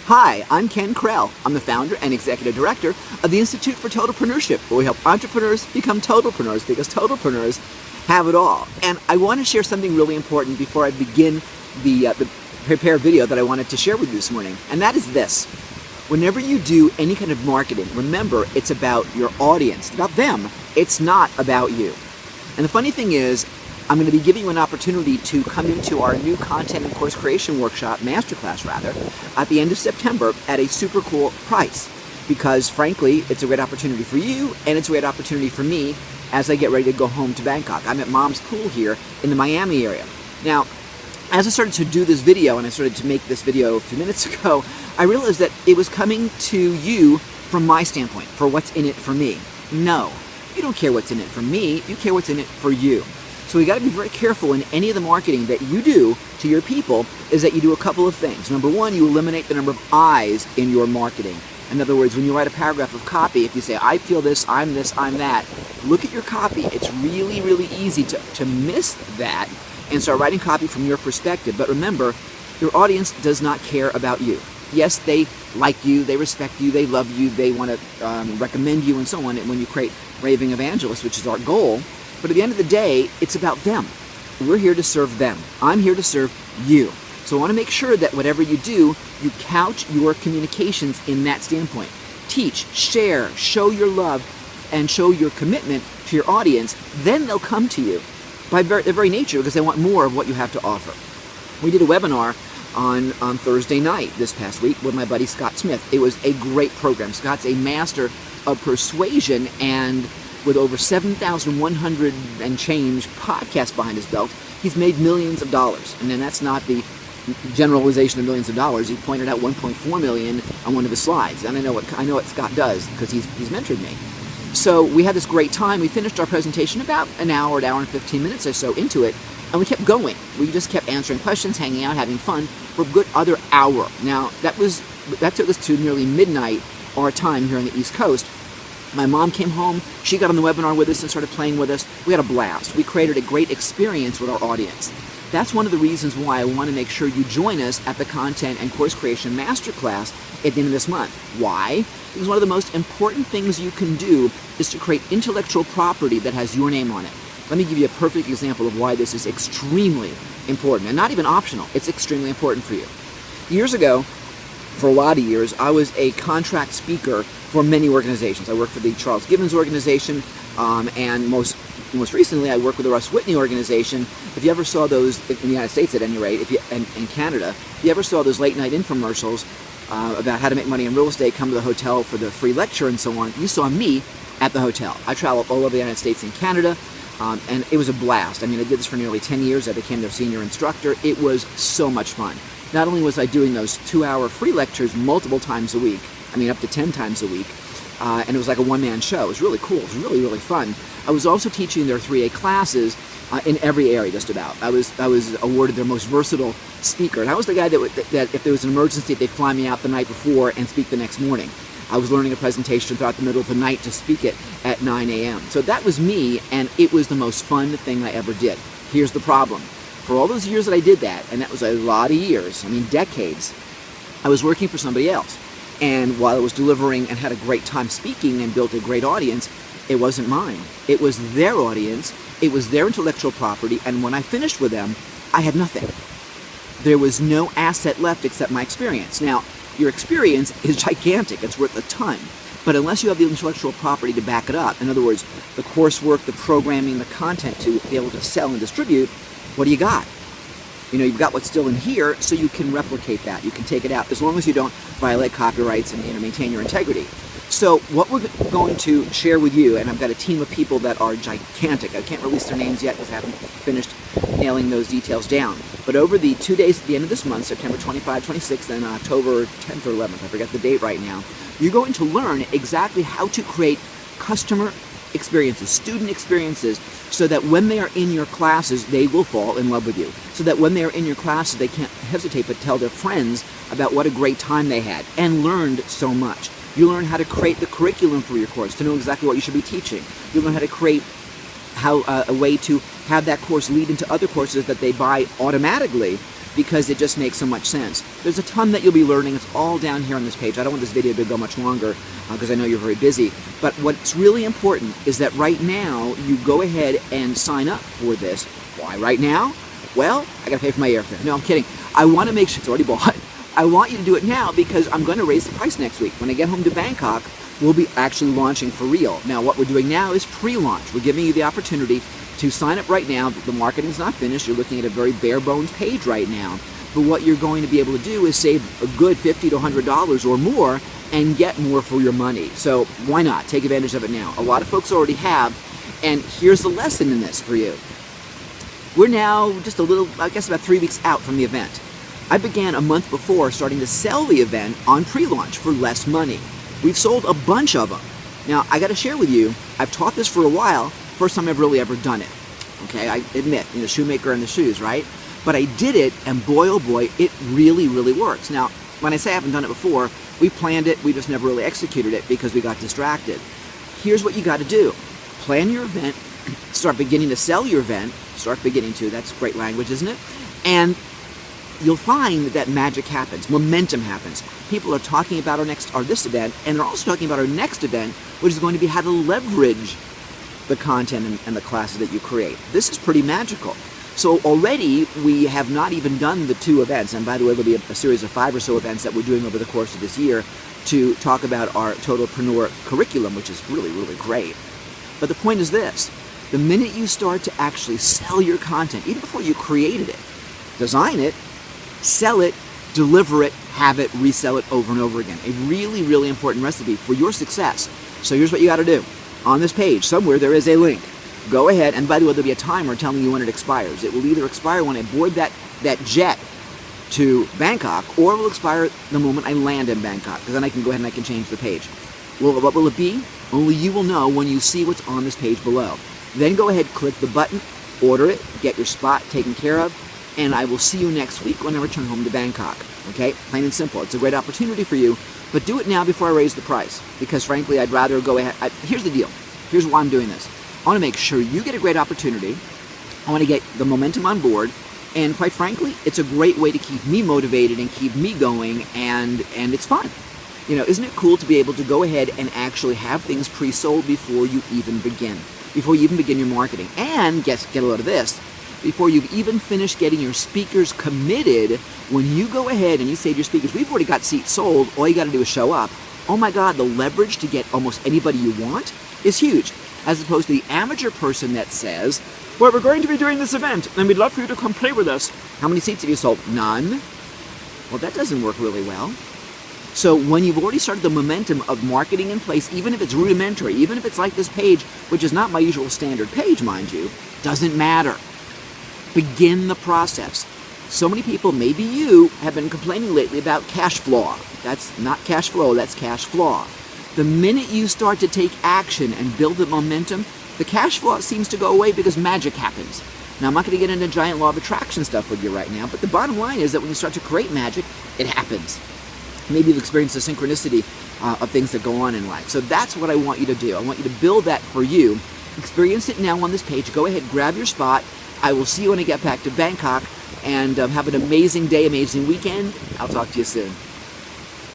Hi, I'm Ken Krell. I'm the founder and executive director of the Institute for Totalpreneurship, where we help entrepreneurs become totalpreneurs because totalpreneurs have it all. And I want to share something really important before I begin the prepared video that I wanted to share with you this morning, and that is this. Whenever you do any kind of marketing, remember it's about your audience, it's about them. It's not about you. And the funny thing is, I'm going to be giving you an opportunity to come into our new content and course creation workshop, MasterClass rather, at the end of September at a super cool price. Because frankly, it's a great opportunity for you and it's a great opportunity for me as I get ready to go home to Bangkok. I'm at Mom's Pool here in the Miami area. Now, as I started to do this video, and I started to make this video a few minutes ago, I realized that it was coming to you from my standpoint, for what's in it for me. No, you don't care what's in it for me, you care what's in it for you. So we got to be very careful in any of the marketing that you do to your people is that you do a couple of things. Number one, you eliminate the number of I's in your marketing. In other words, when you write a paragraph of copy, if you say, I feel this, I'm that, look at your copy. It's really, really easy to miss that and start writing copy from your perspective. But remember, your audience does not care about you. Yes, they like you, they respect you, they love you, they want to recommend you and so on. And when you create raving evangelists, which is our goal, but at the end of the day, it's about them. We're here to serve them. I'm here to serve you. So I want to make sure that whatever you do, you couch your communications in that standpoint. Teach, share, show your love, and show your commitment to your audience. Then they'll come to you by their very nature because they want more of what you have to offer. We did a webinar on Thursday night this past week with my buddy Scott Smith. It was a great program. Scott's a master of persuasion, and with over 7,100 and change podcasts behind his belt, he's made millions of dollars. And then that's not the generalization of millions of dollars. He pointed out 1.4 million on one of his slides. And I know what Scott does because he's mentored me. So we had this great time. We finished our presentation about an hour and 15 minutes or so into it, and we kept going. We just kept answering questions, hanging out, having fun for a good other hour. Now, that took us to nearly midnight our time here on the East Coast. My mom came home, she got on the webinar with us and started playing with us. We had a blast. We created a great experience with our audience. That's one of the reasons why I want to make sure you join us at the Content and Course Creation Masterclass at the end of this month. Why? Because one of the most important things you can do is to create intellectual property that has your name on it. Let me give you a perfect example of why this is extremely important, and not even optional. It's extremely important for you. Years ago, for a lot of years, I was a contract speaker for many organizations. I worked for the Charles Gibbons organization, and most recently I worked with the Russ Whitney organization. If you ever saw those, in the United States at any rate, and in Canada, if you ever saw those late night infomercials about how to make money in real estate, come to the hotel for the free lecture and so on, you saw me at the hotel. I traveled all over the United States and Canada, and it was a blast. I mean, I did this for nearly 10 years. I became their senior instructor. It was so much fun. Not only was I doing those 2-hour free lectures multiple times a week, I mean up to 10 times a week, and it was like a one-man show. It was really cool. It was really, really fun. I was also teaching their 3A classes in every area just about. I was awarded their most versatile speaker, and I was the guy that if there was an emergency, they'd fly me out the night before and speak the next morning. I was learning a presentation throughout the middle of the night to speak it at 9 a.m. So that was me, and it was the most fun thing I ever did. Here's the problem. For all those years that I did that, and that was a lot of years, I mean decades, I was working for somebody else. And while I was delivering and had a great time speaking and built a great audience, it wasn't mine. It was their audience, it was their intellectual property, and when I finished with them, I had nothing. There was no asset left except my experience. Now, your experience is gigantic, it's worth a ton, but unless you have the intellectual property to back it up, in other words, the coursework, the programming, the content to be able to sell and distribute, what do you got? You know, you've got what's still in here, so you can replicate that. You can take it out, as long as you don't violate copyrights and maintain your integrity. So what we're going to share with you, and I've got a team of people that are gigantic. I can't release their names yet because I haven't finished nailing those details down. But over the 2 days at the end of this month, September 25, 26th, and October 10th or 11th, I forget the date right now, you're going to learn exactly how to create customer experiences, student experiences, so that when they are in your classes, they will fall in love with you. So that when they are in your classes, they can't hesitate but tell their friends about what a great time they had and learned so much. You learn how to create the curriculum for your course, to know exactly what you should be teaching. You learn how to create a way to have that course lead into other courses that they buy automatically because it just makes so much sense. There's a ton that you'll be learning. It's all down here on this page. I don't want this video to go much longer because I know you're very busy. But what's really important is that right now you go ahead and sign up for this. Why right now? Well, I got to pay for my airfare. No, I'm kidding. I want to make sure it's already bought. I want you to do it now because I'm going to raise the price next week. When I get home to Bangkok, we'll be actually launching for real. Now, what we're doing now is pre-launch. We're giving you the opportunity to sign up right now. The marketing's not finished. You're looking at a very bare bones page right now. But what you're going to be able to do is save a good $50 to $100 or more and get more for your money. So why not? Take advantage of it now. A lot of folks already have. And here's the lesson in this for you. We're now just a little, I guess about 3 weeks out from the event. I began a month before starting to sell the event on pre-launch for less money. We've sold a bunch of them. Now, I got to share with you, I've taught this for a while. First time I've really ever done it. Okay, I admit, the shoemaker and the shoes, right? But I did it, and boy, oh boy, it really, really works. Now, when I say I haven't done it before, we planned it, we just never really executed it because we got distracted. Here's what you got to do. Plan your event, start beginning to sell your event, that's great language, isn't it? And you'll find that magic happens, momentum happens. People are talking about this event, and they're also talking about our next event, which is going to be how to leverage the content and the classes that you create. This is pretty magical. So already we have not even done the 2 events, and by the way, there'll be a series of 5 or so events that we're doing over the course of this year to talk about our Totalpreneur curriculum, which is really, really great. But the point is this: the minute you start to actually sell your content, even before you created it, design it, sell it, deliver it, have it, resell it over and over again. A really, really important recipe for your success. So here's what you got to do. On this page, somewhere there is a link. Go ahead, and by the way, there'll be a timer telling you when it expires. It will either expire when I board that jet to Bangkok, or it will expire the moment I land in Bangkok, because then I can go ahead and I can change the page. Well, what will it be? Only you will know when you see what's on this page below. Then go ahead, click the button, order it, get your spot taken care of, and I will see you next week when I return home to Bangkok. Okay? Plain and simple. It's a great opportunity for you, but do it now before I raise the price, because frankly, I'd rather go ahead. Here's the deal. Here's why I'm doing this. I want to make sure you get a great opportunity. I want to get the momentum on board, and quite frankly, it's a great way to keep me motivated and keep me going, and it's fun. Isn't it cool to be able to go ahead and actually have things pre-sold before you even begin your marketing? And get a load of this, before you've even finished getting your speakers committed, when you go ahead and you say to your speakers, we've already got seats sold, all you got to do is show up. Oh my God, the leverage to get almost anybody you want is huge, as opposed to the amateur person that says, well, we're going to be doing this event, and we'd love for you to come play with us. How many seats have you sold? None. Well, that doesn't work really well. So when you've already started the momentum of marketing in place, even if it's rudimentary, even if it's like this page, which is not my usual standard page, mind you, doesn't matter. Begin the process. So many people, maybe you, have been complaining lately about cash flow. That's not cash flow, that's cash flow. The minute you start to take action and build the momentum, the cash flow seems to go away because magic happens. Now, I'm not going to get into giant law of attraction stuff with you right now, but the bottom line is that when you start to create magic, it happens. Maybe you've experienced the synchronicity of things that go on in life. So that's what I want you to do. I want you to build that for you. Experience it now on this page. Go ahead, grab your spot. I will see you when I get back to Bangkok, and have an amazing day, amazing weekend. I'll talk to you soon.